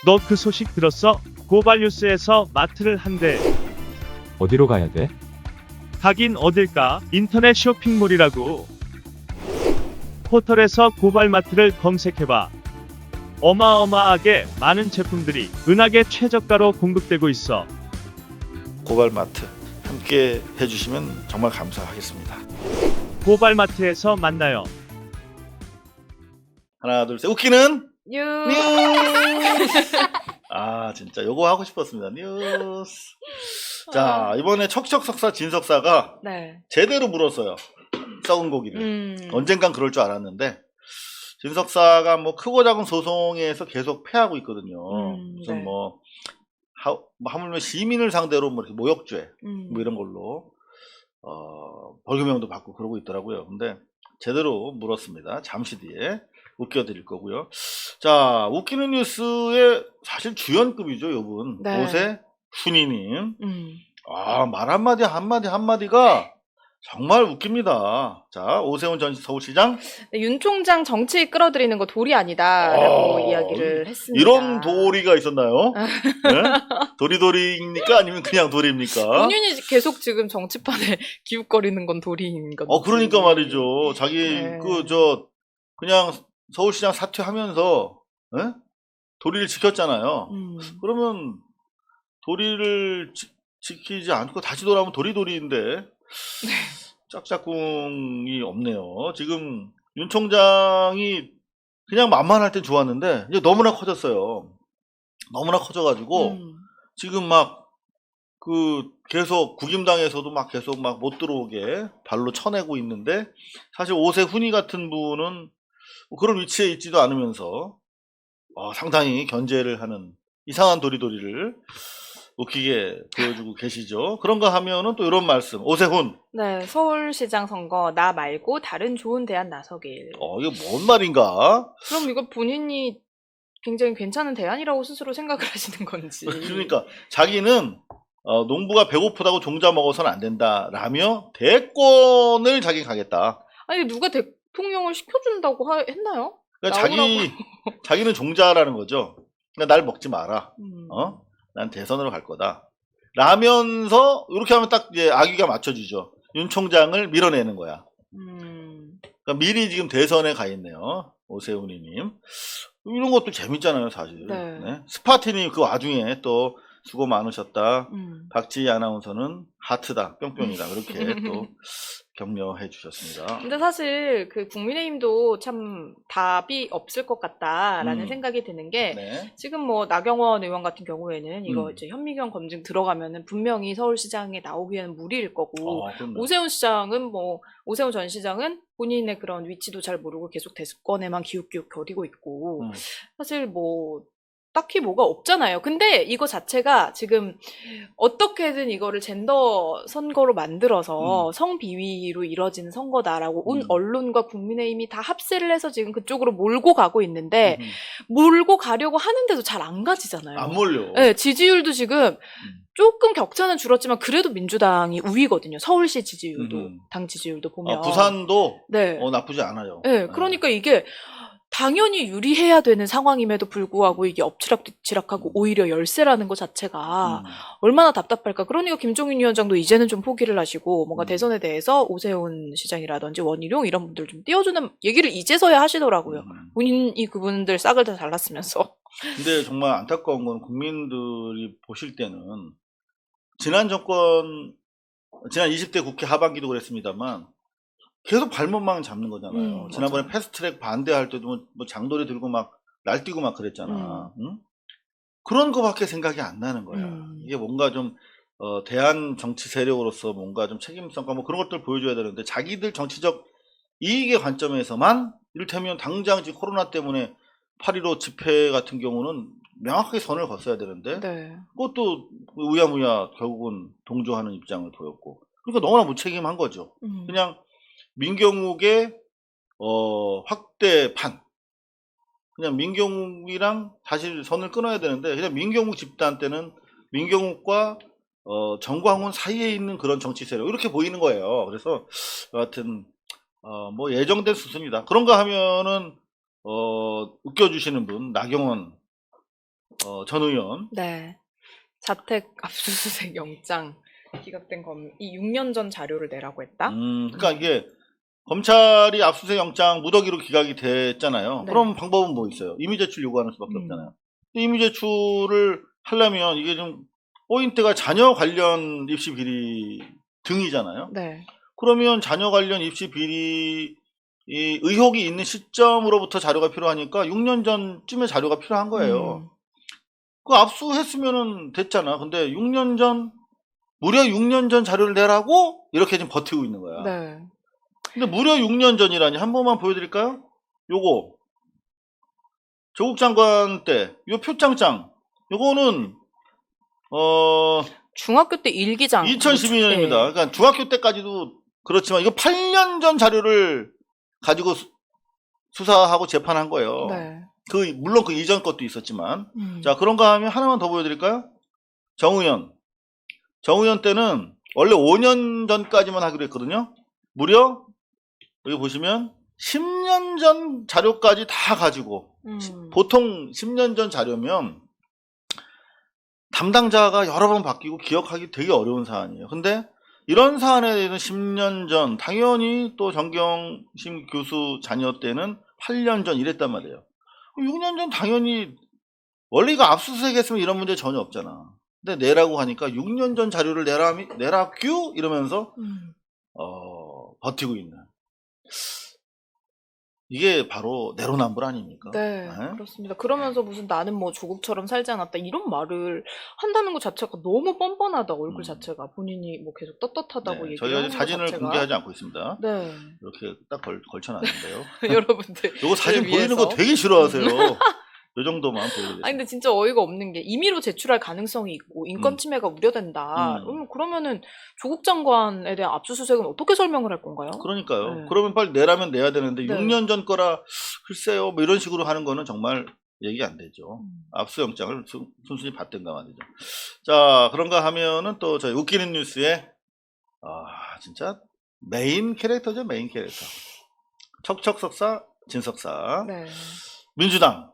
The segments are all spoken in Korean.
너 그 소식 들었어? 고발뉴스에서 마트를 한대. 어디로 가야 돼? 가긴 어딜까? 인터넷 쇼핑몰이라고. 포털에서 고발마트를 검색해봐. 어마어마하게 많은 제품들이 은하계 최저가로 공급되고 있어. 고발마트 함께 해주시면 정말 감사하겠습니다. 고발마트에서 만나요. 하나 둘 셋 웃기는 뉴. 뉴스. 아 진짜 요거 하고 싶었습니다. 뉴스. 자 이번에 척척석사 진석사가 네. 제대로 물었어요. 썩은 고기를. 음. 언젠간 그럴 줄 알았는데 진석사가 뭐 크고 작은 소송에서 계속 패하고 있거든요. 무슨 네. 뭐 하물며 시민을 상대로 뭐 이렇게 모욕죄 음. 뭐 이런 걸로 벌금형도 받고 그러고 있더라고요. 근데 제대로 물었습니다. 잠시 뒤에 웃겨드릴 거고요. 자, 웃기는 뉴스의 사실 주연급이죠, 요분. 네. 오세 훈이님. 음. 아, 말 한마디 한마디가 정말 웃깁니다. 자, 오세훈 전 서울시장. 네, 윤 총장 정치 끌어들이는 거 도리 아니다라고 이야기를 했습니다. 이런 도리가 있었나요? 네? 도리도리입니까? 아니면 그냥 도리입니까? 본인이 계속 지금 정치판에 기웃거리는 건 도리인 건지. 그러니까 말이죠. 자기 네. 그냥 서울시장 사퇴하면서 예? 도리를 지켰잖아요. 그러면 도리를 지키지 않고 다시 돌아오면 도리도리인데 짝짝꿍이 없네요. 지금 윤 총장이 그냥 만만할 땐 좋았는데 이제 너무나 커졌어요. 너무나 커져가지고 지금 막 계속 국임당에서도 막 계속 막 못 들어오게 발로 쳐내고 있는데 사실 오세훈이 같은 분은 그런 위치에 있지도 않으면서 상당히 견제를 하는 이상한 도리도리를 웃기게 보여주고 계시죠. 그런가 하면은 또 이런 말씀. 오세훈. 네, 서울시장 선거 나 말고 다른 좋은 대안 나서길. 이거 뭔 말인가? 그럼 이거 본인이 굉장히 괜찮은 대안이라고 스스로 생각을 하시는 건지. 그러니까 자기는 농부가 배고프다고 종자 먹어서는 안 된다라며 대권을 자기 가겠다. 아니 누가 대통령을 시켜준다고 했나요? 그러니까 자기는 종자라는 거죠. 그러니까 날 먹지 마라. 난 대선으로 갈 거다. 라면서 이렇게 하면 딱 이제 악의가 맞춰지죠. 윤 총장을 밀어내는 거야. 그러니까 미리 지금 대선에 가 있네요. 오세훈이님. 이런 것도 재밌잖아요, 사실. 네. 네. 스파티님 그 와중에 또 수고 많으셨다. 박지희 아나운서는 하트다, 뿅뿅이다. 그렇게 또 격려해 주셨습니다. 근데 사실 그 국민의힘도 참 답이 없을 것 같다라는 생각이 드는 게 네. 지금 뭐 나경원 의원 같은 경우에는 이거 이제 현미경 검증 들어가면은 분명히 서울시장에 나오기에는 무리일 거고 오세훈 전 시장은 본인의 그런 위치도 잘 모르고 계속 대권에만 기웃기웃 거리고 있고 사실 뭐 딱히 뭐가 없잖아요. 근데 이거 자체가 지금 어떻게든 이거를 젠더 선거로 만들어서 성비위로 이뤄지는 선거다라고 온 언론과 국민의힘이 다 합세를 해서 지금 그쪽으로 몰고 가고 있는데 몰고 가려고 하는데도 잘 안 가지잖아요. 안 몰려. 네, 지지율도 지금 조금 격차는 줄었지만 그래도 민주당이 우위거든요. 서울시 지지율도 당 지지율도 보면 부산도 네. 나쁘지 않아요. 네, 그러니까 이게 당연히 유리해야 되는 상황임에도 불구하고 이게 엎치락뒤치락하고 오히려 열세라는 것 자체가 얼마나 답답할까. 그러니까 김종인 위원장도 이제는 좀 포기를 하시고 뭔가 대선에 대해서 오세훈 시장이라든지 원희룡 이런 분들 좀 띄워주는 얘기를 이제서야 하시더라고요. 본인이 그분들 싹을 다 잘랐으면서. 근데 정말 안타까운 건 국민들이 보실 때는 지난 정권, 지난 20대 국회 하반기도 그랬습니다만 계속 발목만 잡는 거잖아요. 지난번에 맞아요. 패스트트랙 반대할 때도 뭐 장도리 들고 막 날뛰고 막 그랬잖아. 응? 그런 거밖에 생각이 안 나는 거야. 이게 뭔가 좀 대한 정치 세력으로서 뭔가 좀 책임성과 뭐 그런 것들 보여줘야 되는데 자기들 정치적 이익의 관점에서만 이를테면 당장 지금 코로나 때문에 8.15 집회 같은 경우는 명확하게 선을 걷어야 되는데 네. 그것도 우야무야 결국은 동조하는 입장을 보였고 그러니까 너무나 무책임한 거죠. 그냥 민경욱의 확대판 그냥 민경욱이랑 사실 선을 끊어야 되는데 그냥 민경욱 집단 때는 민경욱과 정광훈 사이에 있는 그런 정치 세력 이렇게 보이는 거예요. 그래서 여하튼 뭐 예정된 수순이다. 그런가 하면은 웃겨주시는 분 나경원 전 의원. 네. 자택 압수수색 영장 기각된 이 6년 전 자료를 내라고 했다. 그러니까 이게 검찰이 압수수색 영장 무더기로 기각이 됐잖아요. 네. 그럼 방법은 뭐 있어요? 임의 제출 요구하는 수밖에 없잖아요. 근데 임의 제출을 하려면 이게 좀 포인트가 자녀 관련 입시 비리 등이잖아요. 네. 그러면 자녀 관련 입시 비리 이 의혹이 있는 시점으로부터 자료가 필요하니까 6년 전쯤에 자료가 필요한 거예요. 그 압수했으면은 됐잖아. 근데 6년 전, 무려 6년 전 자료를 내라고 이렇게 지금 버티고 있는 거야. 네. 근데 무려 6년 전이라니 한 번만 보여드릴까요? 요거 조국 장관 때 요 표창장 요거는 중학교 때 일기장 2012년입니다. 네. 그러니까 중학교 때까지도 그렇지만 이거 8년 전 자료를 가지고 수사하고 재판한 거예요. 네. 물론 그 이전 것도 있었지만. 자, 그런가 하면 하나만 더 보여드릴까요? 정의연 때는 원래 5년 전까지만 하기로 했거든요. 무려 여기 보시면 10년 전 자료까지 다 가지고 보통 10년 전 자료면 담당자가 여러 번 바뀌고 기억하기 되게 어려운 사안이에요. 근데 이런 사안에 대해서는 10년 전 당연히 또 정경심 교수 자녀 때는 8년 전 이랬단 말이에요. 6년 전 당연히 원래 이거 압수수색 했으면 이런 문제 전혀 없잖아. 근데 내라고 하니까 6년 전 자료를 내라규 이러면서 버티고 있는. 이게 바로 내로남불 아닙니까? 네, 그렇습니다. 그러면서 무슨 나는 뭐 조국처럼 살지 않았다 이런 말을 한다는 것 자체가 너무 뻔뻔하다. 얼굴 자체가 본인이 뭐 계속 떳떳하다고 네, 얘기하는 것 저희가 사진을 자체가. 공개하지 않고 있습니다. 네. 이렇게 딱 걸쳐놨는데요. 여러분들 이거 사진 보이는 거 되게 싫어하세요. 이 정도만 보여드리겠습니다. 아니 근데 진짜 어이가 없는 게 임의로 제출할 가능성이 있고 인권 침해가 우려된다. 그러면은 조국 장관에 대한 압수수색은 어떻게 설명을 할 건가요? 그러니까요. 네. 그러면 빨리 내라면 내야 되는데 네. 6년 전 거라 글쎄요 뭐 이런 식으로 하는 거는 정말 얘기 안 되죠. 압수영장을 순순히 받든가 말이죠. 자, 그런가 하면은 또 저희 웃기는 뉴스에 진짜 메인 캐릭터죠. 메인 캐릭터. 척척석사 진석사. 네. 민주당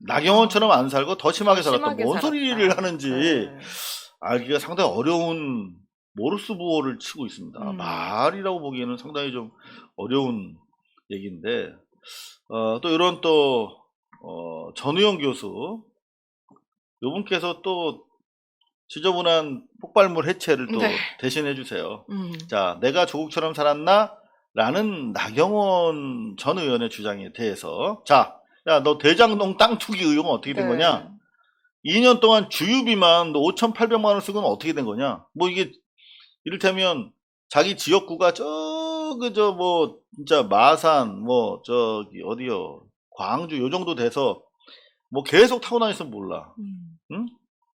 나경원처럼 안 살고 더 심하게 살았다. 심하게 뭔 살았다. 소리를 하는지 네. 알기가 상당히 어려운 모르스 부호를 치고 있습니다. 말이라고 보기에는 상당히 좀 어려운 얘기인데 또 이런 전우영 교수 요분께서 또 지저분한 폭발물 해체를 또 네. 대신해 주세요. 자, 내가 조국처럼 살았나? 라는 나경원 전 의원의 주장에 대해서 자, 야, 너 대장동 땅 투기 의혹은 어떻게 된 네. 거냐? 2년 동안 주유비만 너 5,800만 원 쓰고는 어떻게 된 거냐? 뭐 이게 이를테면 자기 지역구가 뭐 진짜 마산 뭐 저기 어디요? 광주 요 정도 돼서 뭐 계속 타고 다녔으면 몰라. 응?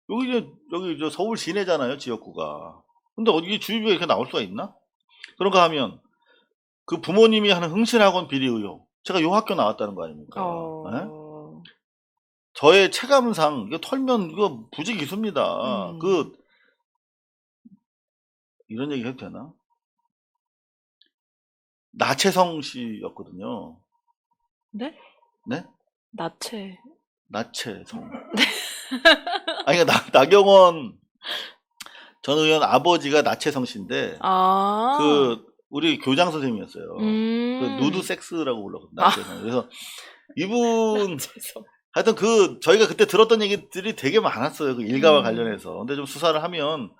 여기 저 서울 시내잖아요, 지역구가. 근데 어디 주유비가 이렇게 나올 수가 있나? 그런가 하면 그 부모님이 하는 흥신학원 비리 의혹. 제가 요 학교 나왔다는 거 아닙니까? 네? 저의 체감상 이거 털면 이거 부지기수입니다. 이런 얘기 해도 되나? 나채성 씨였거든요. 네? 네? 나채성. 아니, 그러니까 나경원 전 의원 아버지가 나채성 씨인데, 우리 교장 선생님이었어요. 그 누드 섹스라고 불렀거든요. 나채성. 그래서 이분, 하여튼 저희가 그때 들었던 얘기들이 되게 많았어요. 그 일가와 관련해서. 근데 좀 수사를 하면,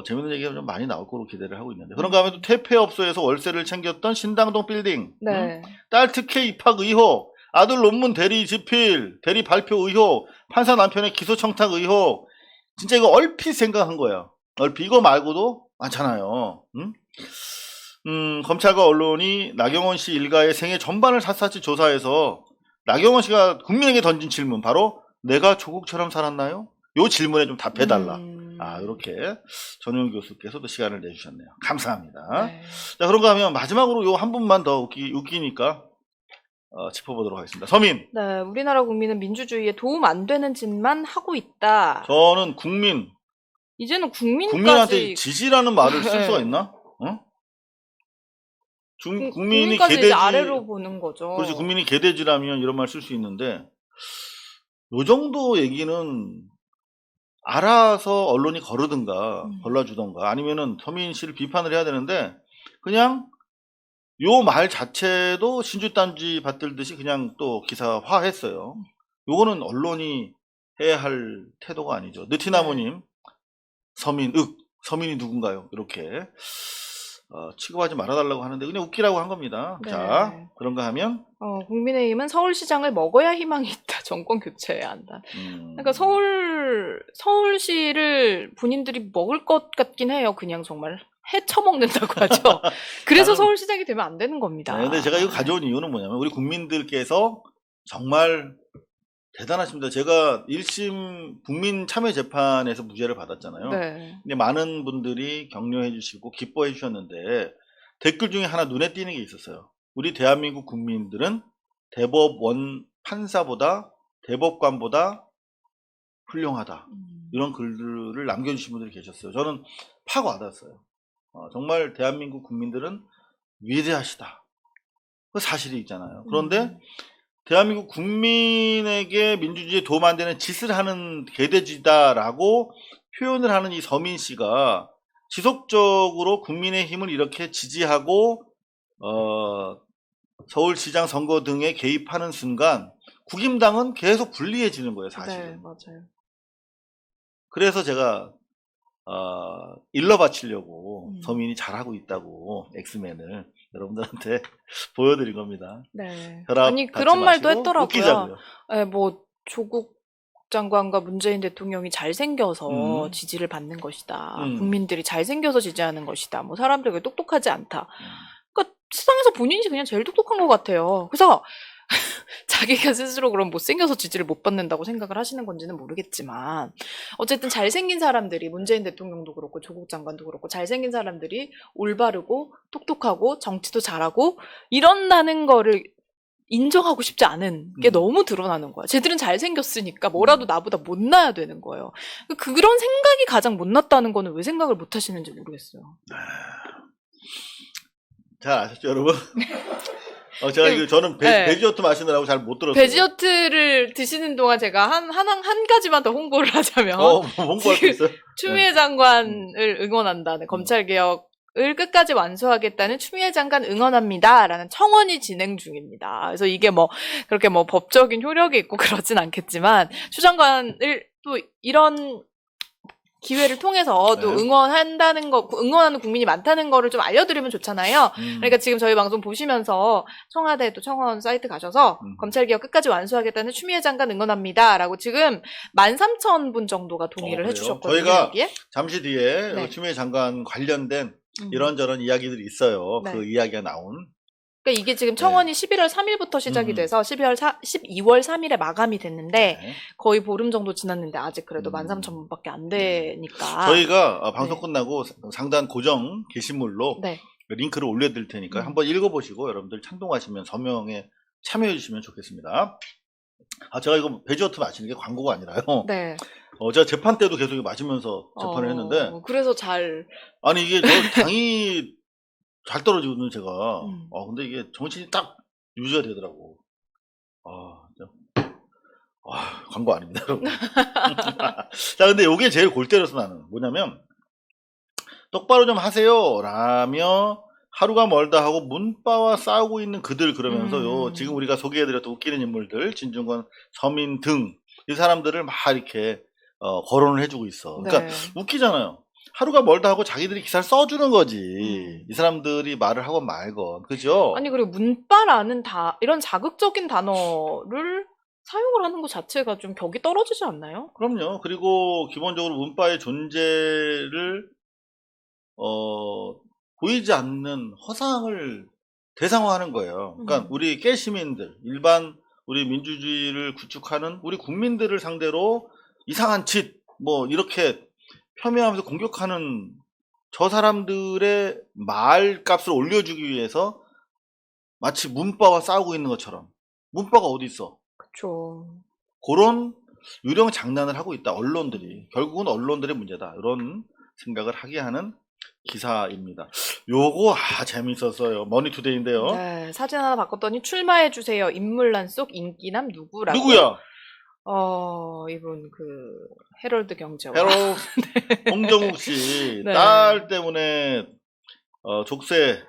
재밌는 얘기가 좀 많이 나올 거로 기대를 하고 있는데. 그런가 하면 또 퇴폐업소에서 월세를 챙겼던 신당동 빌딩. 네. 딸 특혜 입학 의혹. 아들 논문 대리 집필, 대리 발표 의혹, 판사 남편의 기소 청탁 의혹. 진짜 이거 얼핏 생각한 거야. 얼핏 이거 말고도 많잖아요. 검찰과 언론이 나경원 씨 일가의 생애 전반을 샅샅이 조사해서 나경원 씨가 국민에게 던진 질문 바로 내가 조국처럼 살았나요? 요 질문에 좀 답해달라. 이렇게 전용 교수께서도 시간을 내주셨네요. 감사합니다. 네. 자, 그런가 하면 마지막으로 요 한 분만 더 웃기니까 짚어보도록 하겠습니다. 서민. 네, 우리나라 국민은 민주주의에 도움 안 되는 짓만 하고 있다. 저는 이제는 국민한테 지지라는 말을 쓸 수가 있나? 국민이 국민까지 개돼지 아래로 보는 거죠. 그렇지, 국민이 개돼지라면 이런 말 쓸 수 있는데 요 정도 얘기는 알아서 언론이 거르든가 걸러주던가 아니면은 서민 씨를 비판을 해야 되는데 그냥 요 말 자체도 신주단지 받들듯이 그냥 또 기사화했어요. 요거는 언론이 해야 할 태도가 아니죠. 느티나무님, 서민이 누군가요? 이렇게 취급하지 말아달라고 하는데 그냥 웃기라고 한 겁니다. 네. 자, 그런가 하면 국민의힘은 서울시장을 먹어야 희망이 있다. 정권 교체해야 한다. 그러니까 서울시를 본인들이 먹을 것 같긴 해요. 그냥 정말 해쳐먹는다고 하죠. 그래서 서울시장이 되면 안 되는 겁니다. 네, 근데 제가 이거 가져온 이유는 뭐냐면 우리 국민들께서 정말 대단하십니다. 제가 1심 국민참여재판에서 무죄를 받았잖아요. 네. 근데 많은 분들이 격려해 주시고 기뻐해 주셨는데 댓글 중에 하나 눈에 띄는 게 있었어요. 우리 대한민국 국민들은 대법원 판사보다 대법관보다 훌륭하다. 이런 글들을 남겨주신 분들이 계셨어요. 저는 팍 와닿았어요. 정말 대한민국 국민들은 위대하시다. 그 사실이 있잖아요. 그런데 대한민국 국민에게 민주주의에 도움 안 되는 짓을 하는 개돼지다라고 표현을 하는 이 서민 씨가 지속적으로 국민의힘을 이렇게 지지하고 서울시장 선거 등에 개입하는 순간 국임당은 계속 불리해지는 거예요, 사실은. 네, 맞아요. 그래서 제가 일러 바치려고 서민이 잘하고 있다고 엑스맨을 여러분들한테 보여드린 겁니다. 네. 혈압 아니 받지 그런 말도 마시고 했더라고요. 웃기자고요. 네, 뭐 조국 장관과 문재인 대통령이 잘생겨서 지지를 받는 것이다. 국민들이 잘생겨서 지지하는 것이다. 뭐 사람들이 똑똑하지 않다. 그러니까 세상에서 본인이 그냥 제일 똑똑한 것 같아요. 그래서 자기가 스스로 그럼 못생겨서 지지를 못 받는다고 생각을 하시는 건지는 모르겠지만 어쨌든 잘생긴 사람들이 문재인 대통령도 그렇고 조국 장관도 그렇고 잘생긴 사람들이 올바르고 똑똑하고 정치도 잘하고 이런다는 거를 인정하고 싶지 않은 게 너무 드러나는 거야. 쟤들은 잘생겼으니까 뭐라도 나보다 못나야 되는 거예요. 그런 생각이 가장 못났다는 거는 왜 생각을 못 하시는지 모르겠어요. 잘 아셨죠, 여러분? 제가 저는 베지어트 마시느라고 잘 못 들었어요. 베지어트를 드시는 동안 제가 한 가지만 더 홍보를 하자면. 홍보할 거 있어요? 추미애 장관을 응원한다는 검찰개혁을 끝까지 완수하겠다는 추미애 장관 응원합니다라는 청원이 진행 중입니다. 그래서 이게 그렇게 법적인 효력이 있고 그러진 않겠지만 추 장관을 또 이런 기회를 통해서 또 응원하는 국민이 많다는 거를 좀 알려드리면 좋잖아요. 그러니까 지금 저희 방송 보시면서 청와대 또 청원 사이트 가셔서 검찰개혁 끝까지 완수하겠다는 추미애 장관 응원합니다라고 지금 13,000분 정도가 동의를 해주셨거든요. 저희가 여기에? 잠시 뒤에 추미애 장관 관련된 이런저런 이야기들이 있어요. 그 이야기가 나온. 그러니까 이게 지금 청원이 11월 3일부터 시작이 돼서 12월 3일에 마감이 됐는데 거의 보름 정도 지났는데 아직 그래도 13,000분밖에 안 되니까 저희가 방송 끝나고 상단 고정 게시물로 링크를 올려드릴 테니까 한번 읽어보시고 여러분들 찬동하시면 서명에 참여해 주시면 좋겠습니다. 제가 이거 베지어트 마시는 게 광고가 아니라요. 제가 재판 때도 계속 마시면서 재판을 했는데 그래서 아니 이게 당이 잘 떨어지거든요, 제가. 근데 이게 정신이 딱 유지가 되더라고. 광고 아닙니다, 여러분. 자, 근데 요게 제일 골 때려서 나는 뭐냐면, 똑바로 좀 하세요. 라며 하루가 멀다 하고 문바와 싸우고 있는 그들 그러면서 지금 우리가 소개해드렸던 웃기는 인물들, 진중권, 서민 등 이 사람들을 막 이렇게 거론을 해주고 있어. 그러니까 웃기잖아요. 하루가 멀다 하고 자기들이 기사를 써주는 거지. 이 사람들이 말을 하건 말건. 그죠? 아니, 그리고 문바라는 이런 자극적인 단어를 사용을 하는 것 자체가 좀 격이 떨어지지 않나요? 그럼요. 그리고 기본적으로 문바의 존재를 보이지 않는 허상을 대상화하는 거예요. 그러니까 우리 깨시민들, 일반 우리 민주주의를 구축하는 우리 국민들을 상대로 이상한 짓, 이렇게 폄훼하면서 공격하는 저 사람들의 말값을 올려주기 위해서 마치 문바와 싸우고 있는 것처럼. 문바가 어디 있어? 그쵸. 그런 유령 장난을 하고 있다. 언론들이. 결국은 언론들의 문제다. 이런 생각을 하게 하는 기사입니다. 요거 재밌었어요. 머니투데이인데요. 네, 사진 하나 바꿨더니 출마해주세요. 인물란 속 인기남 누구라고. 누구야? 이분 그 헤럴드 경제와 헤럴드 홍정욱 씨 네. 딸 때문에 족쇄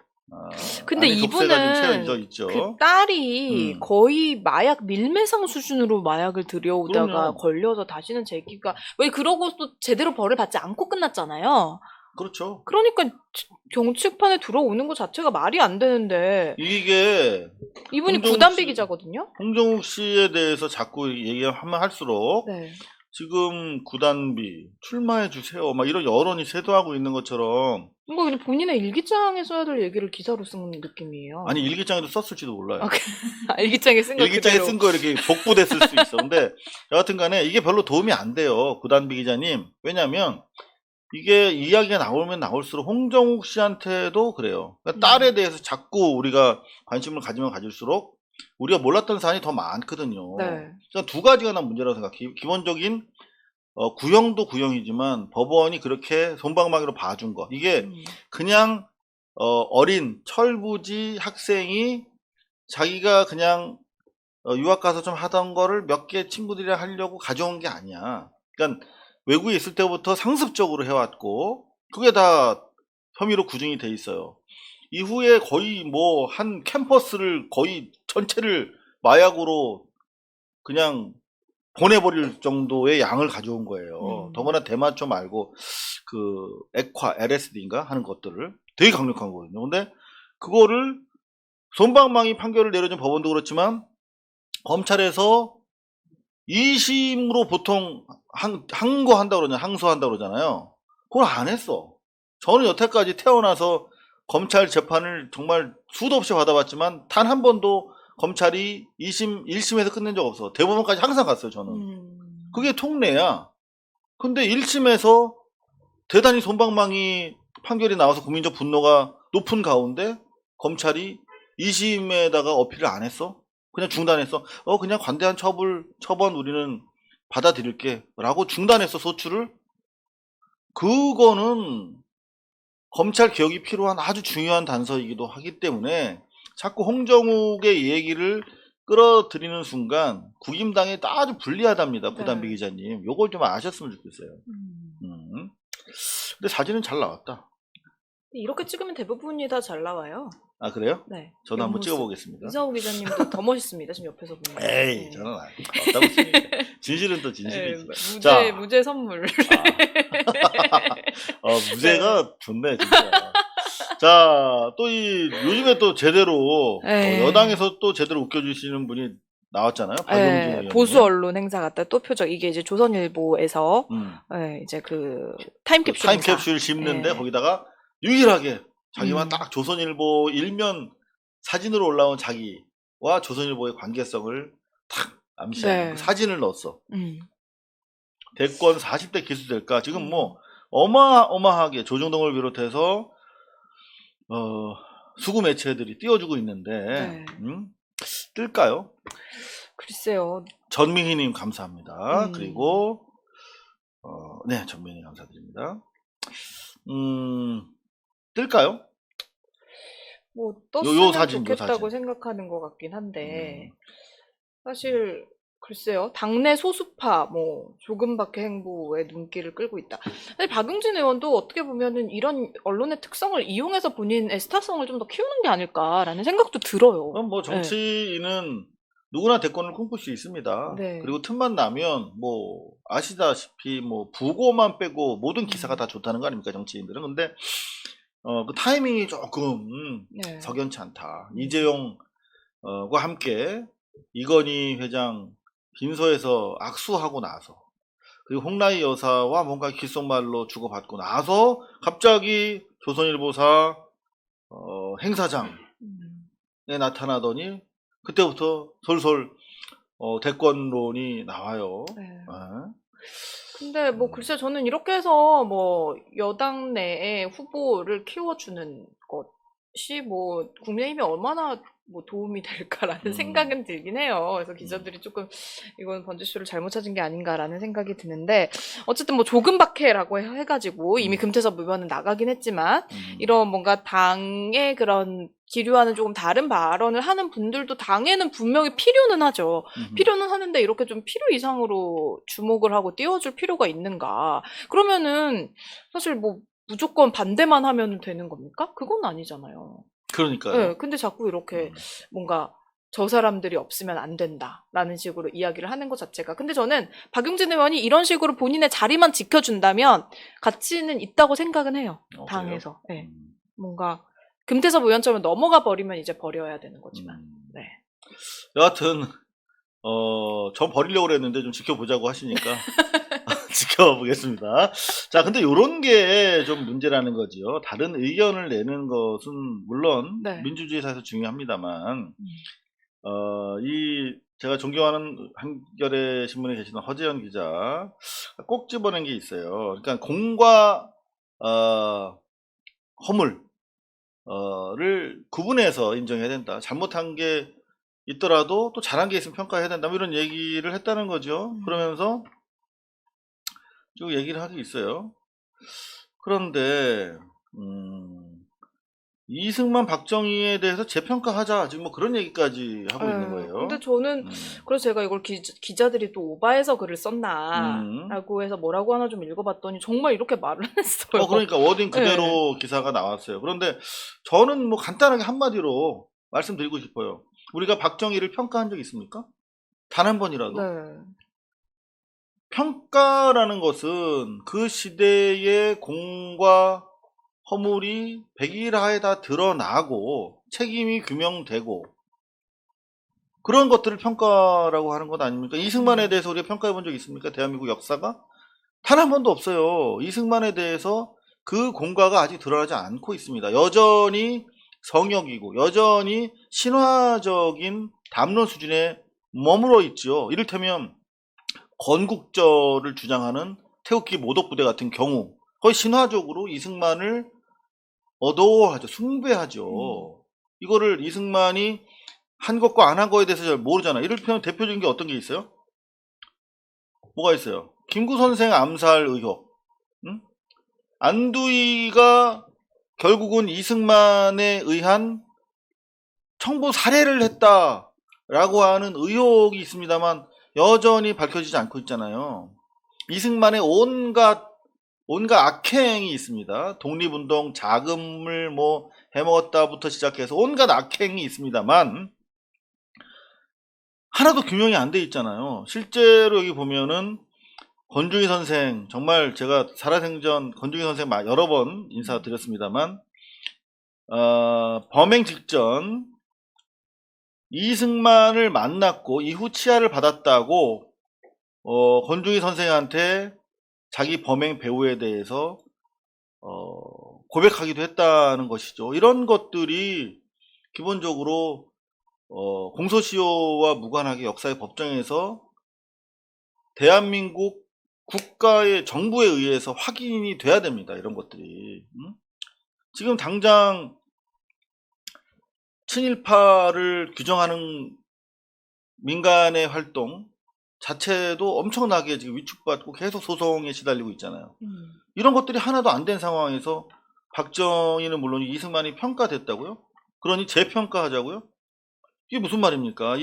근데 아니, 족쇄가 좀 이분은 채워져 있죠. 그 딸이 거의 마약 밀매상 수준으로 마약을 들여오다가 그럼요. 걸려서 다시는 재기가 왜 그러고 또 제대로 벌을 받지 않고 끝났잖아요. 그렇죠. 그러니까 경찰판에 들어오는 것 자체가 말이 안 되는데 이게 이분이 홍정욱 구단비 씨- 기자거든요. 홍정욱 씨에 대해서 자꾸 얘기하면 할수록 네. 지금 구단비 출마해 주세요. 막 이런 여론이 쇄도하고 있는 것처럼 이거 그냥 본인의 일기장에 써야 될 얘기를 기사로 쓴 느낌이에요. 아니 일기장에도 썼을지도 몰라요. 일기장에 쓴 거 일기장에 그대로. 쓴 거 이렇게 복부됐을 수 있어. 근데 여하튼간에 이게 별로 도움이 안 돼요. 구단비 기자님. 왜냐하면 이게 이야기가 나오면 나올수록 홍정욱 씨한테도 그래요. 그러니까 딸에 대해서 자꾸 우리가 관심을 가지면 가질수록 우리가 몰랐던 사안이 더 많거든요. 네. 그러니까 두 가지가 난 문제라고 생각해요. 기본적인 구형도 구형이지만 법원이 그렇게 솜방망이로 봐준 거. 이게 그냥 어린 철부지 학생이 자기가 그냥 유학 가서 좀 하던 거를 몇 개 친구들이랑 하려고 가져온 게 아니야. 그러니까 외국에 있을 때부터 상습적으로 해왔고 그게 다 혐의로 구증이 돼 있어요. 이후에 거의 뭐 한 캠퍼스를 거의 전체를 마약으로 그냥 보내버릴 정도의 양을 가져온 거예요. 더구나 대마초 말고 그 액화, LSD인가 하는 것들을 되게 강력한 거거든요. 근데 그거를 솜방망이 판결을 내려준 법원도 그렇지만 검찰에서 2심으로 보통 항고한다고 그러잖아요. 항소한다고 그러잖아요. 그걸 안 했어. 저는 여태까지 태어나서 검찰 재판을 정말 수도 없이 받아봤지만 단 한 번도 검찰이 2심, 1심에서 끝낸 적 없어. 대법원까지 항상 갔어요, 저는. 그게 통례야. 근데 1심에서 대단히 솜방망이 판결이 나와서 국민적 분노가 높은 가운데 검찰이 2심에다가 어필을 안 했어? 그냥 중단했어. 그냥 관대한 처번 우리는 받아들일게. 라고 중단했어, 소추를. 그거는 검찰 개혁이 필요한 아주 중요한 단서이기도 하기 때문에 자꾸 홍정욱의 얘기를 끌어들이는 순간 국임당에 아주 불리하답니다. 구단비 기자님. 요걸 좀 아셨으면 좋겠어요. 근데 사진은 잘 나왔다. 이렇게 찍으면 대부분이 다 잘 나와요. 아 그래요? 네. 저도 한번 옆모습. 찍어보겠습니다. 이상호 기자님도 더 멋있습니다. 지금 옆에서 보면. 에이 네. 저는 어디다 붙습니까? 진실은 또 진실이지. 무죄, 자. 무죄 선물. 무죄가 좋네 진짜. 자, 또 요즘에 또 제대로 네. 여당에서 또 제대로 웃겨주시는 분이 나왔잖아요. 박용진 의원님. 보수 언론 행사 갔다 또 표적 이게 이제 조선일보에서 이제 그 타임캡슐 타임캡슐 씹는데 거기다가 유일하게 자기만 딱 조선일보 일면 사진으로 올라온 자기와 조선일보의 관계성을 탁 암시하는 그 사진을 넣었어. 대권 40대 기수될까? 지금 뭐 어마어마하게 조정동을 비롯해서 수구 매체들이 띄워주고 있는데 뜰까요? 글쎄요. 전민희님 감사합니다. 그리고 네 전민희 감사드립니다. 뜰까요? 뭐 떴으면 사진, 좋겠다고 생각하는 것 같긴 한데 사실 글쎄요. 당내 소수파 뭐 조금밖에 행보의 눈길을 끌고 있다. 사실 박용진 의원도 어떻게 보면은 이런 언론의 특성을 이용해서 본인의 스타성을 좀 더 키우는 게 아닐까라는 생각도 들어요. 그럼 뭐 정치인은 누구나 대권을 꿈꿀 수 있습니다. 네. 그리고 틈만 나면 뭐 아시다시피 뭐 부고만 빼고 모든 기사가 다 좋다는 거 아닙니까 정치인들은. 근데 그 타이밍이 조금 석연치 않다. 이재용과 함께 이건희 회장 빈소에서 악수하고 나서 그리고 홍라희 여사와 뭔가 귓속말로 주고받고 나서 갑자기 조선일보사 행사장에 나타나더니 그때부터 솔솔 대권론이 나와요. 근데 뭐 글쎄 저는 이렇게 해서 뭐 여당 내에 후보를 키워주는 것이 뭐 국민의힘이 얼마나 뭐 도움이 될까라는 생각은 들긴 해요. 그래서 기자들이 조금 이건 번지수를 잘못 찾은 게 아닌가라는 생각이 드는데 어쨌든 뭐 조금박해라고 해가지고 이미 금태섭 의원은 나가긴 했지만 이런 뭔가 당의 그런 기류와는 조금 다른 발언을 하는 분들도 당에는 분명히 필요는 하죠. 필요는 하는데 이렇게 좀 필요 이상으로 주목을 하고 띄워줄 필요가 있는가? 그러면은 사실 뭐 무조건 반대만 하면 되는 겁니까? 그건 아니잖아요. 그러니까요. 네, 근데 자꾸 이렇게 뭔가 저 사람들이 없으면 안 된다라는 식으로 이야기를 하는 것 자체가. 근데 저는 박용진 의원이 이런 식으로 본인의 자리만 지켜준다면 가치는 있다고 생각은 해요. 당에서. 네. 뭔가 금태섭 의원처럼 넘어가 버리면 이제 버려야 되는 거지만. 네. 여하튼 전 버리려고 그랬는데 좀 지켜보자고 하시니까 지켜보겠습니다. 자, 근데 요런 게 좀 문제라는 거지요. 다른 의견을 내는 것은 물론 네. 민주주의 사에서 중요합니다만 제가 존경하는 한겨레 신문에 계시는 허재현 기자 꼭 집어낸 게 있어요. 그러니까 공과 허물을 구분해서 인정해야 된다. 잘못한 게 있더라도 또 잘한 게 있으면 평가해야 된다. 뭐 이런 얘기를 했다는 거죠. 그러면서 쭉 얘기를 하고 있어요. 그런데 이승만 박정희에 대해서 재평가하자 지금 뭐 그런 얘기까지 하고 있는 거예요. 근데 저는 그래서 제가 이걸 기자들이 또 오바해서 글을 썼나 라고 해서 뭐라고 하나 좀 읽어봤더니 정말 이렇게 말을 했어요. 그러니까 워딩 그대로 기사가 나왔어요. 그런데 저는 뭐 간단하게 한마디로 말씀드리고 싶어요. 우리가 박정희를 평가한 적 있습니까? 단 한 번이라도? 네. 평가라는 것은 그 시대의 공과 허물이 백일하에 다 드러나고 책임이 규명되고 그런 것들을 평가라고 하는 것 아닙니까? 이승만에 대해서 우리가 평가해 본 적 있습니까? 대한민국 역사가? 단 한 번도 없어요. 이승만에 대해서 그 공과가 아직 드러나지 않고 있습니다. 여전히 성역이고 여전히 신화적인 담론 수준에 머물러 있죠. 이를테면 건국절을 주장하는 태극기 모독부대 같은 경우 거의 신화적으로 이승만을 어도하죠. 숭배하죠. 이거를 이승만이 한 것과 안 한 거에 대해서 잘 모르잖아. 이를테면 대표적인 게 어떤 게 있어요? 뭐가 있어요? 김구 선생 암살 의혹. 안두희가 결국은 이승만에 의한 청부 살해를 했다라고 하는 의혹이 있습니다만 여전히 밝혀지지 않고 있잖아요. 이승만의 온갖 악행이 있습니다. 독립운동 자금을 뭐 해먹었다부터 시작해서 온갖 악행이 있습니다만 하나도 규명이 안 돼 있잖아요. 실제로 여기 보면은 권중희 선생, 정말 제가 살아생전 권중희 선생 여러 번 인사드렸습니다만 범행 직전 이승만을 만났고 이후 치하를 받았다고 권중희 선생한테 자기 범행 배우에 대해서 고백하기도 했다는 것이죠. 이런 것들이 기본적으로 공소시효와 무관하게 역사의 법정에서 대한민국 국가의 정부에 의해서 확인이 돼야 됩니다. 이런 것들이. 지금 당장 친일파를 규정하는 민간의 활동 자체도 엄청나게 지금 위축받고 계속 소송에 시달리고 있잖아요. 이런 것들이 하나도 안 된 상황에서 박정희는 물론 이승만이 평가됐다고요? 그러니 재평가하자고요? 이게 무슨 말입니까?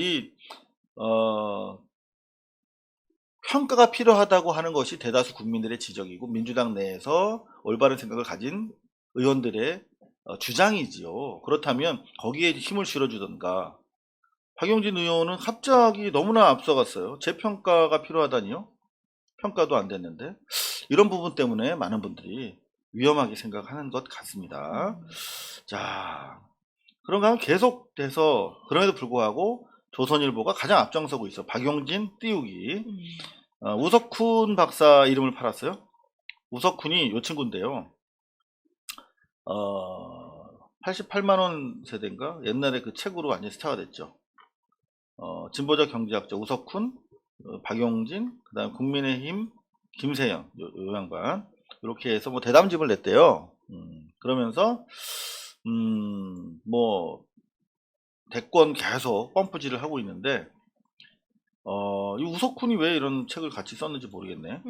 평가가 필요하다고 하는 것이 대다수 국민들의 지적이고 민주당 내에서 올바른 생각을 가진 의원들의 주장이지요. 그렇다면 거기에 힘을 실어주던가. 박용진 의원은 갑자기 너무나 앞서갔어요. 재평가가 필요하다니요? 평가도 안 됐는데. 이런 부분 때문에 많은 분들이 위험하게 생각하는 것 같습니다. 자, 그런가 하면 계속돼서 그럼에도 불구하고 조선일보가 가장 앞장서고 있어. 박용진 띄우기. 우석훈 박사 이름을 팔았어요. 우석훈이 요 친구인데요. 88만원 세대인가? 옛날에 그 책으로 완전 스타가 됐죠. 진보적 경제학자 우석훈, 박용진, 그 다음 국민의힘 김세영, 요 양반. 이렇게 해서 뭐 대담집을 냈대요. 그러면서, 뭐 대권 계속 펌프질을 하고 있는데 이 우석훈이 왜 이런 책을 같이 썼는지 모르겠네.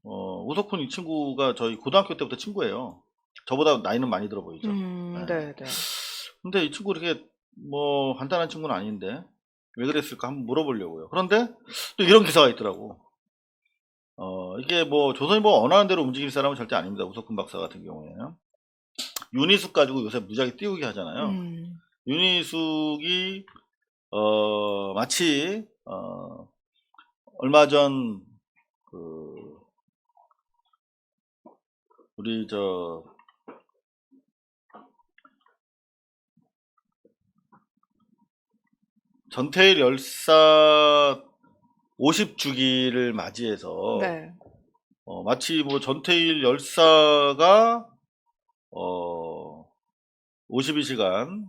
우석훈 이 친구가 저희 고등학교 때부터 친구예요. 저보다 나이는 많이 들어 보이죠. 네, 네. 근데 이 친구 이렇게 뭐 간단한 친구는 아닌데 왜 그랬을까 한번 물어보려고요. 그런데 또 이런 기사가 있더라고. 이게 뭐 조선일보가 원하는 대로 움직일 사람은 절대 아닙니다. 우석훈 박사 같은 경우에는 윤희숙 가지고 요새 무지하게 띄우게 하잖아요. 윤희숙이 마치 얼마 전 우리 전태일 열사 50주기를 맞이해서 네. 마치 뭐 전태일 열사가 52시간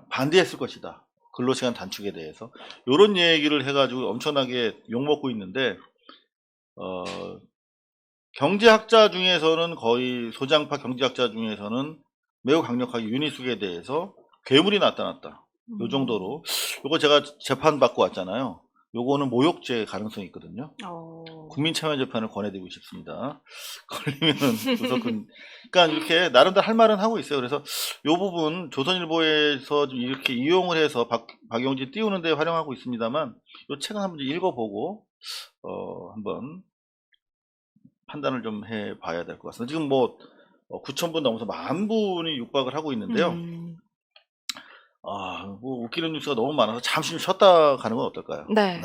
반대했을 것이다. 근로시간 단축에 대해서 이런 얘기를 해가지고 엄청나게 욕먹고 있는데 경제학자 중에서는 거의 소장파 경제학자 중에서는 매우 강력하게 윤희숙에 대해서 괴물이 나타났다. 요 정도로 요거 제가 재판 받고 왔잖아요. 요거는 모욕죄 가능성이 있거든요. 국민참여재판을 권해드리고 싶습니다. 걸리면은 우석훈 그러니까 이렇게 나름대로 할 말은 하고 있어요. 그래서 요 부분 조선일보에서 좀 이렇게 이용을 해서 박용진 띄우는 데 활용하고 있습니다만 요 책은 한번 읽어보고 한번 판단을 좀 해봐야 될 것 같습니다. 지금 뭐 9,000분 넘어서 10,000분이 육박을 하고 있는데요. 뭐 웃기는 뉴스가 너무 많아서 잠시 좀 쉬었다 가는 건 어떨까요? 네.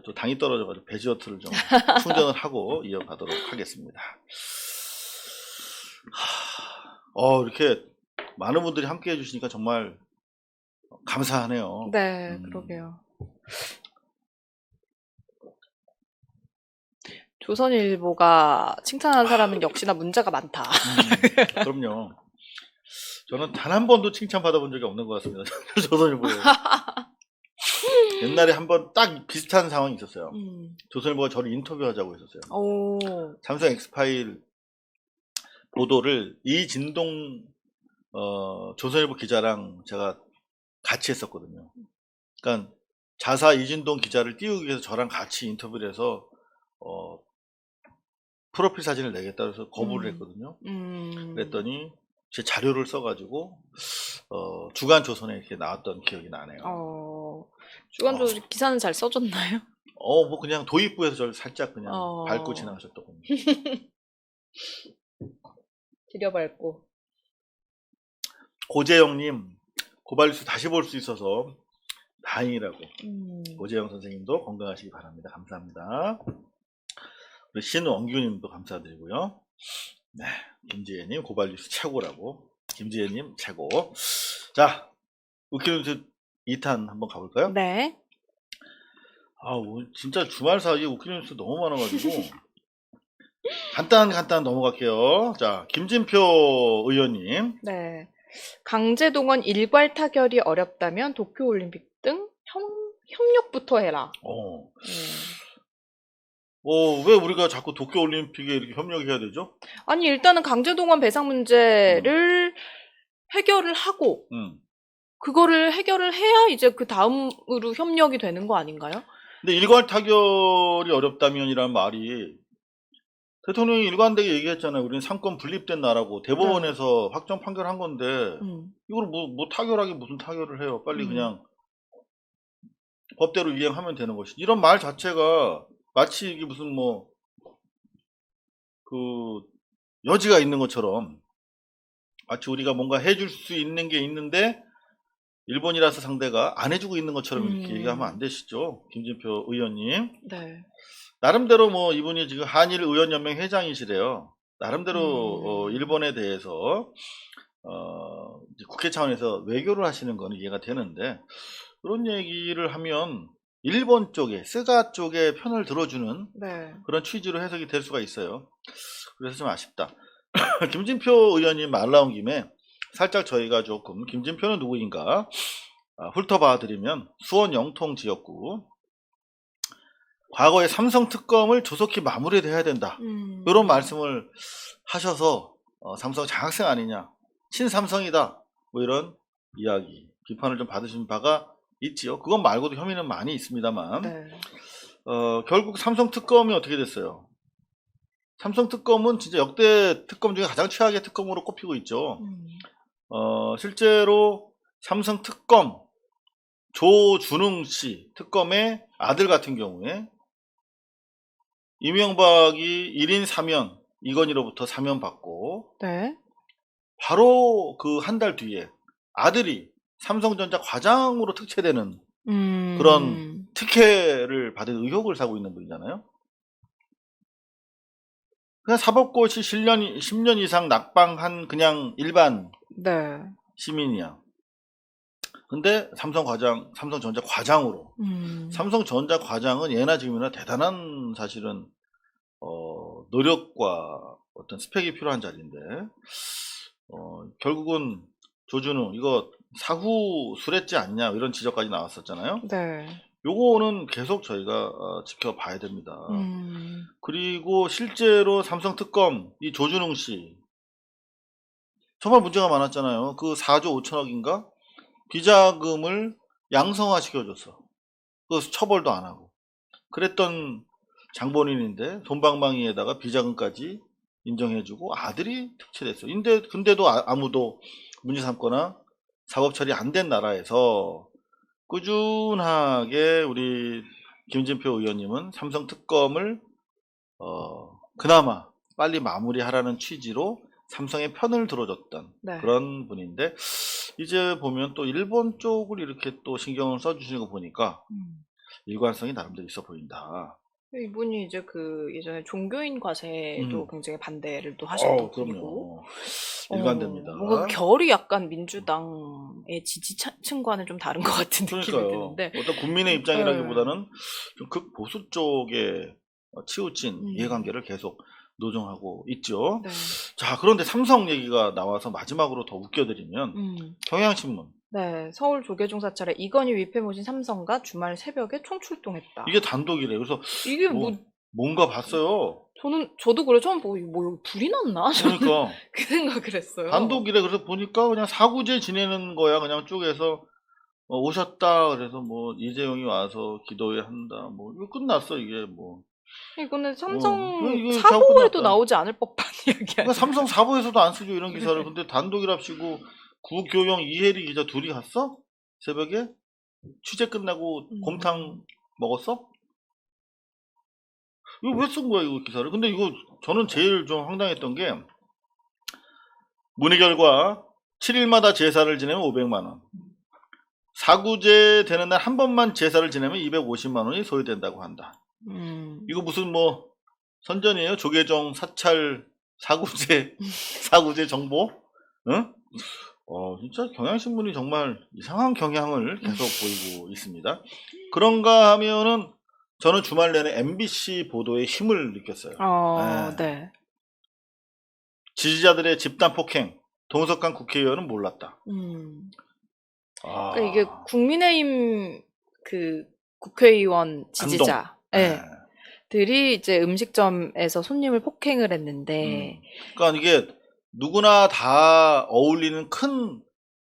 또 당이 떨어져가지고 배지어트를 좀 충전을 하고 이어가도록 하겠습니다. 이렇게 많은 분들이 함께 해주시니까 정말 감사하네요. 네, 그러게요. 조선일보가 칭찬하는 사람은 역시나 문제가 많다. 그럼요. 저는 단 한 번도 칭찬받아본 적이 없는 것 같습니다. 조선일보에. 옛날에 한 번 딱 비슷한 상황이 있었어요. 조선일보가 저를 인터뷰하자고 했었어요. 삼성 엑스파일 보도를 이진동 조선일보 기자랑 제가 같이 했었거든요. 그러니까 자사 이진동 기자를 띄우기 위해서 저랑 같이 인터뷰를 해서 프로필 사진을 내겠다 그래서 거부를 했거든요. 그랬더니 제 자료를 써가지고 주간 조선에 이렇게 나왔던 기억이 나네요. 주간 조선 기사는 잘 써줬나요? 뭐 그냥 도입부에서 저를 살짝 그냥 밟고 지나가셨던 겁니다. 들여밟고. 고재영님 고발뉴스 다시 볼 수 있어서 다행이라고. 고재영 선생님도 건강하시기 바랍니다. 감사합니다. 우리 신원규님도 감사드리고요. 네, 김지혜님 고발뉴스 최고라고. 김지혜님 최고. 자, 웃기는 뉴스 2탄 한번 가볼까요? 네. 진짜 주말 사이에 웃기는 뉴스 너무 많아가지고 간단 넘어갈게요. 자, 김진표 의원님. 네. 강제동원 일괄 타결이 어렵다면 도쿄올림픽 등 협력부터 해라. 왜 우리가 자꾸 도쿄올림픽에 이렇게 협력해야 되죠? 아니, 일단은 강제동원 배상 문제를 해결을 하고, 그거를 해결을 해야 이제 그 다음으로 협력이 되는 거 아닌가요? 근데 일괄 타결이 어렵다면이란 말이 대통령이 일관되게 얘기했잖아요. 우리는 상권 분립된 나라고 대법원에서 확정 판결한 건데 이걸 뭐 타결하기 무슨 타결을 해요. 빨리 그냥 법대로 이행하면 되는 것이지. 이런 말 자체가 마치 이게 무슨 여지가 있는 것처럼 마치 우리가 뭔가 해줄 수 있는 게 있는데 일본이라서 상대가 안 해주고 있는 것처럼 이렇게 얘기하면 안 되시죠. 김진표 의원님. 네. 나름대로 이분이 지금 한일의원연맹 회장이시래요. 나름대로 일본에 대해서 국회 차원에서 외교를 하시는 거는 이해가 되는데 그런 얘기를 하면 일본 쪽에 스가 쪽에 편을 들어주는 그런 취지로 해석이 될 수가 있어요. 그래서 좀 아쉽다. 김진표 의원님 말 나온 김에 살짝 저희가 조금 김진표는 누구인가 훑어봐 드리면 수원 영통 지역구 과거에 삼성 특검을 조속히 마무리해야 된다. 이런 말씀을 하셔서 삼성 장학생 아니냐, 친삼성이다, 뭐 이런 이야기, 비판을 좀 받으신 바가 있지요. 그것 말고도 혐의는 많이 있습니다만, 네. 결국 삼성 특검이 어떻게 됐어요? 삼성 특검은 진짜 역대 특검 중에 가장 최악의 특검으로 꼽히고 있죠. 실제로 삼성 특검 조준웅 씨 특검의 아들 같은 경우에 이명박이 1인 사면, 이건희로부터 사면 받고 네. 바로 그 한 달 뒤에 아들이 삼성전자 과장으로 특채되는 그런 특혜를 받은 의혹을 사고 있는 분이잖아요. 그냥 사법고시 10년 이상 낙방한 그냥 일반 네. 시민이야. 근데 삼성전자 과장으로. 삼성전자 과장은 예나 지금이나 대단한 사실은 노력과 어떤 스펙이 필요한 자리인데 결국은 조준웅 이거 사후 수뢰지 않냐 이런 지적까지 나왔었잖아요. 네. 요거는 계속 저희가 지켜봐야 됩니다. 그리고 실제로 삼성 특검 이 조준웅 씨 정말 문제가 많았잖아요. 그 4조 5천억인가 비자금을 양성화 시켜줬어. 그래서 처벌도 안 하고 그랬던 장본인인데 돈방망이에다가 비자금까지 인정해주고 아들이 특채됐어. 근데도 아무도 문제 삼거나 사법 처리 안 된 나라에서 꾸준하게 우리 김진표 의원님은 삼성 특검을 그나마 빨리 마무리하라는 취지로 삼성의 편을 들어줬던 네. 그런 분인데 이제 보면 또 일본 쪽을 이렇게 또 신경을 써주시는 거 보니까 일관성이 나름대로 있어 보인다. 이분이 이제 그 예전에 종교인 과세도 굉장히 반대를 또 하셨던 그럼요. 분이고 일관됩니다. 뭔가 결이 약간 민주당의 지지층과는 좀 다른 것 같은 느낌이 드는데 어떤 국민의 입장이라기보다는 좀 극보수 쪽에 치우친 이해관계를 계속 노정하고 있죠. 네. 자, 그런데 삼성 얘기가 나와서 마지막으로 더 웃겨드리면 경향신문. 네, 서울 조계종 사찰에 이건희 위패 모신 삼성가 주말 새벽에 총출동했다. 이게 단독이래. 그래서 이게 뭔가 봤어요. 저도 그래 처음 보고 뭐 불이 났나? 그러니까 그 생각을 했어요. 단독이래. 그래서 보니까 그냥 사구제 지내는 거야. 그냥 쭉해서 오셨다. 그래서 뭐 이재용이 와서 기도회 한다. 뭐 이거 끝났어 이게 뭐. 이거는 삼성 이거 사보에도 나오지 않을 법한 이야기야. 그러니까 삼성 사보에서도 안 쓰죠 이런 기사를. 근데 단독이랍시고 구교영 이혜리 기자 둘이 갔어? 새벽에? 취재 끝나고 곰탕 먹었어? 이거 왜 쓴 거야 이거 기사를? 근데 이거 저는 제일 좀 황당했던 게 문의결과 7일마다 제사를 지내면 500만 원, 사구제 되는 날 한 번만 제사를 지내면 250만 원이 소요된다고 한다. 이거 무슨 뭐 선전이에요? 조계종 사찰 사구제 정보? 응? 진짜 경향신문이 정말 이상한 경향을 계속 보이고 있습니다. 그런가 하면은 저는 주말 내내 MBC 보도의 힘을 느꼈어요. 네. 지지자들의 집단 폭행, 동석한 국회의원은 몰랐다. 그러니까 이게 국민의힘 그 국회의원 지지자 들이 이제 음식점에서 손님을 폭행을 했는데 그러니까 이게 누구나 다 어울리는 큰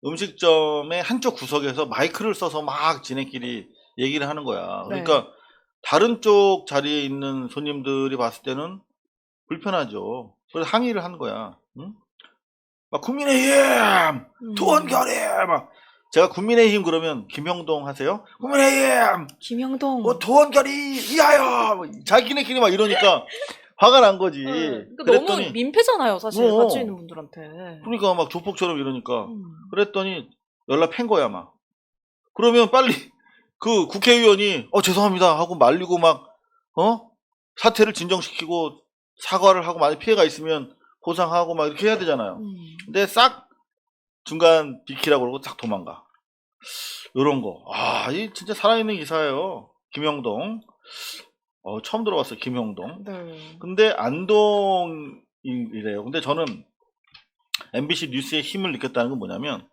음식점의 한쪽 구석에서 마이크를 써서 막 지네끼리 얘기를 하는 거야. 그러니까 다른 쪽 자리에 있는 손님들이 봤을 때는 불편하죠. 그래서 항의를 한 거야. 응? 막 국민의힘 돈 결의 막 제가 국민의힘 그러면 김형동 하세요? 국민의힘 김형동 돈 결의 위하여 자기네끼리 막 이러니까 화가 난 거지. 그러니까 그랬더니 너무 민폐잖아요, 사실 같이 있는 분들한테. 그러니까 막 조폭처럼 이러니까 그랬더니 연락 팬 거야 막. 그러면 빨리 그 국회의원이 죄송합니다 하고 말리고 막 사태를 진정시키고 사과를 하고 만약 피해가 있으면 보상하고 막 이렇게 해야 되잖아요. 근데 싹 중간 비키라고 그러고 싹 도망가. 요런 거. 이 진짜 살아있는 기사예요. 김형동. 처음 들어봤어요. 김형동. 네. 근데 안동이래요. 근데 저는 MBC 뉴스의 힘을 느꼈다는 건 뭐냐면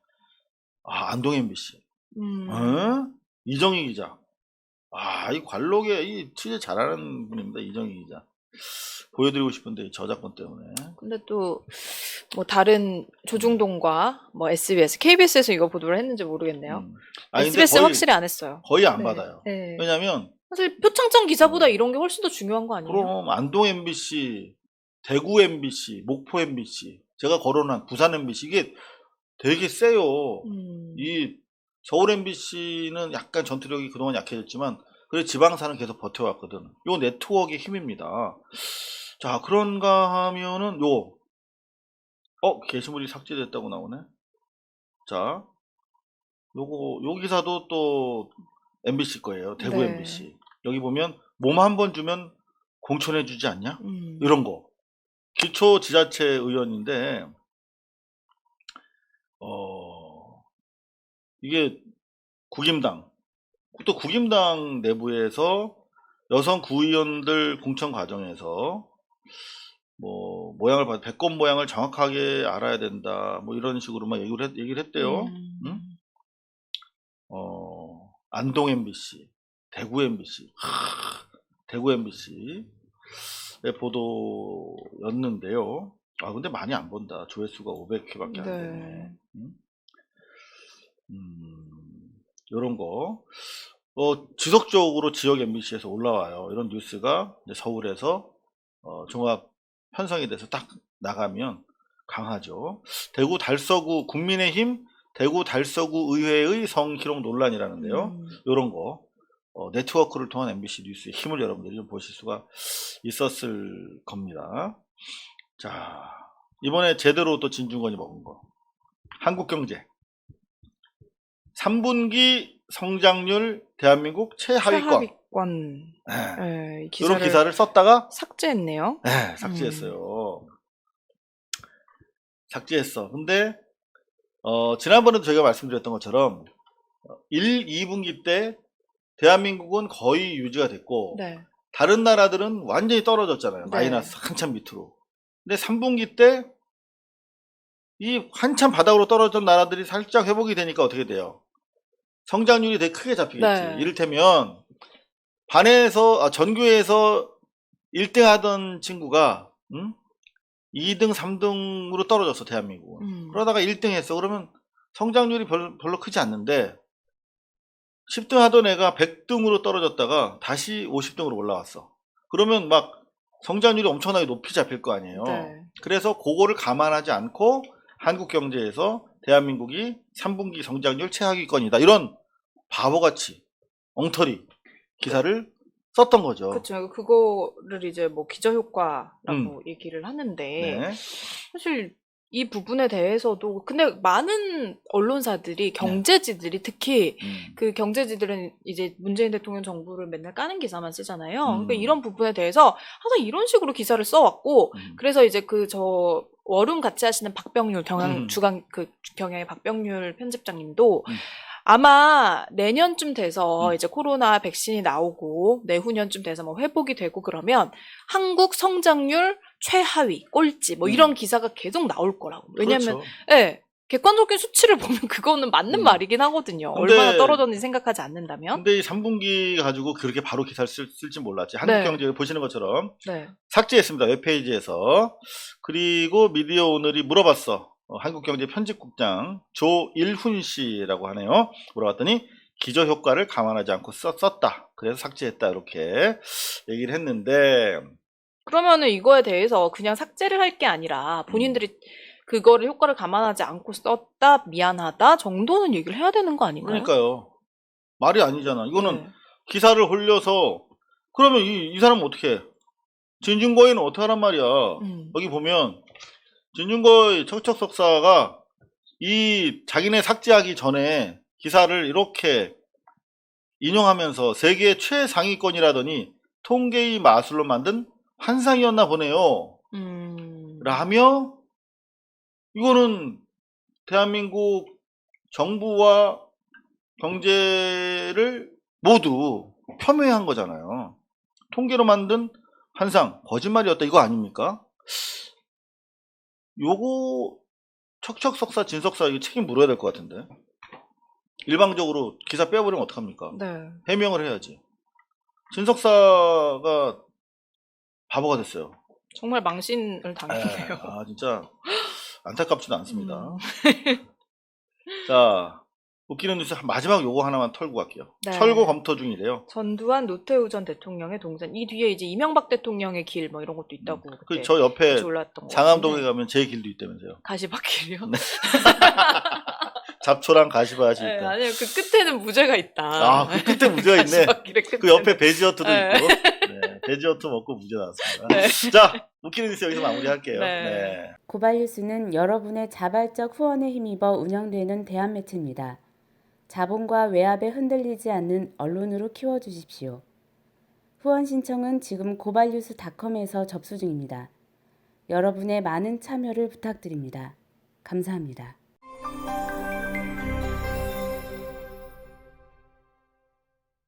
안동 MBC. 이정희 기자. 이 관록에 이 취재 잘하는 분입니다. 이정희 기자. 보여드리고 싶은데 이 저작권 때문에. 근데 또 뭐 다른 조중동과 뭐 SBS, KBS에서 이거 보도를 했는지 모르겠네요. 아니, 근데 SBS 거의, 확실히 안 했어요. 거의 안 네. 받아요. 네. 왜냐면 사실 표창장 기사보다 이런 게 훨씬 더 중요한 거 아니에요? 그럼 안동 MBC, 대구 MBC, 목포 MBC, 제가 거론한 부산 MBC 이게 되게 세요. 이 서울 MBC는 약간 전투력이 그동안 약해졌지만 그래 지방사는 계속 버텨왔거든. 요 네트워크의 힘입니다. 자, 그런가 하면은 게시물이 삭제됐다고 나오네. 자, 요 기사도 또 MBC 거예요. 대구 네. MBC. 여기 보면 몸 한 번 주면 공천해 주지 않냐? 이런 거. 기초지자체 의원인데 이게 국임당. 또 국임당 내부에서 여성 구의원들 공천 과정에서 뭐 배꼽 모양을 정확하게 알아야 된다. 뭐 이런 식으로 막 얘기를 했대요. 응? 안동 MBC, 대구 MBC, 대구 MBC의 보도였는데요. 아 근데 많이 안 본다. 조회수가 500회밖에 안 되네. 응? 이런 거 지속적으로 지역 MBC에서 올라와요. 이런 뉴스가 이제 서울에서 종합 편성이 돼서 딱 나가면 강하죠. 대구 달서구 국민의힘 대구 달서구 의회의 성희롱 논란이라는데요. 이런 거 네트워크를 통한 MBC 뉴스의 힘을 여러분들이 좀 보실 수가 있었을 겁니다. 자, 이번에 제대로 또 진중권이 먹은 거. 한국경제 3분기 성장률 대한민국 최하위권. 네, 이런 기사를 썼다가 삭제했네요. 네, 삭제했어요. 삭제했어. 근데 지난번에도 저희가 말씀드렸던 것처럼 1, 2분기 때 대한민국은 거의 유지가 됐고 네. 다른 나라들은 완전히 떨어졌잖아요. 네. 마이너스 한참 밑으로. 근데 3분기 때 이 한참 바닥으로 떨어졌던 나라들이 살짝 회복이 되니까 어떻게 돼요? 성장률이 되게 크게 잡히겠지. 네. 이를테면 전교에서 1등 하던 친구가 2등, 3등으로 떨어졌어, 대한민국은. 그러다가 1등 했어. 그러면 성장률이 별로 크지 않는데 10등 하던 애가 100등으로 떨어졌다가 다시 50등으로 올라왔어. 그러면 막 성장률이 엄청나게 높이 잡힐 거 아니에요. 네. 그래서 그거를 감안하지 않고 한국경제에서 대한민국이 3분기 성장률 최하위권이다. 이런 바보같이 엉터리 기사를 썼던 거죠. 그렇죠. 그거를 이제 뭐 기저효과라고 얘기를 하는데 네. 사실 이 부분에 대해서도 근데 많은 언론사들이 경제지들이 특히 그 경제지들은 이제 문재인 대통령 정부를 맨날 까는 기사만 쓰잖아요. 그러니까 이런 부분에 대해서 항상 이런 식으로 기사를 써왔고 그래서 이제 저 워룸 같이 하시는 박병률 경향의 박병률 편집장님도 아마 내년쯤 돼서 이제 코로나 백신이 나오고 내후년쯤 돼서 뭐 회복이 되고 그러면 한국 성장률 최하위, 꼴찌 뭐 이런 기사가 계속 나올 거라고. 왜냐면 그렇죠. 예. 객관적인 수치를 보면 그거는 맞는 말이긴 하거든요. 얼마나 떨어졌는지 생각하지 않는다면. 근데 이 3분기 가지고 그렇게 바로 기사를 쓸지 몰랐지. 한국경제 보시는 것처럼 삭제했습니다. 웹페이지에서. 그리고 미디어 오늘이 물어봤어. 한국경제 편집국장 조일훈 씨라고 하네요. 물어봤더니 기저효과를 감안하지 않고 썼다. 그래서 삭제했다. 이렇게 얘기를 했는데 그러면은 이거에 대해서 그냥 삭제를 할 게 아니라 본인들이 그거를 효과를 감안하지 않고 썼다, 미안하다 정도는 얘기를 해야 되는 거 아닌가요? 그러니까요. 말이 아니잖아. 이거는 기사를 올려서 그러면 이 사람은 어떻게 해? 진중거인은 어떻게 하란 말이야. 여기 보면 진중거인 척척석사가 이 자기네 삭제하기 전에 기사를 이렇게 인용하면서 세계 최상위권이라더니 통계의 마술로 만든 환상이었나 보네요. 라며 이거는 대한민국 정부와 경제를 모두 폄훼한 거잖아요. 통계로 만든 환상, 거짓말이었다 이거 아닙니까? 요거 척척석사, 진석사 이거 책임 물어야 될 것 같은데. 일방적으로 기사 빼버리면 어떡합니까? 네. 해명을 해야지. 진석사가 바보가 됐어요. 정말 망신을 당했네요. 아 진짜 안타깝지도 않습니다. 자, 웃기는 뉴스 마지막 요거 하나만 털고 갈게요. 네. 철거 검토 중이래요. 전두환 노태우 전 대통령의 동선. 이 뒤에 이제 이명박 대통령의 길 뭐 이런 것도 있다고. 그 저 옆에 같이 올랐던 거 장암동에 같은데. 가면 제 길도 있다면서요. 가시밭길이요? 네. 잡초랑 가시밭이 네, 있다. 아니요, 그 끝에는 무죄가 있다. 아, 그 끝에 무죄가 있네. 가시밭길의 끝에는. 그 옆에 베지어트도 네. 있고. 네, 베지어트 먹고 무죄 나왔습니다. 네. 자, 웃기는 뉴스 여기서 마무리할게요. 네. 네. 고발뉴스는 여러분의 자발적 후원에 힘입어 운영되는 대한매체입니다. 자본과 외압에 흔들리지 않는 언론으로 키워주십시오. 후원 신청은 지금 고발뉴스닷컴에서 접수 중입니다. 여러분의 많은 참여를 부탁드립니다. 감사합니다.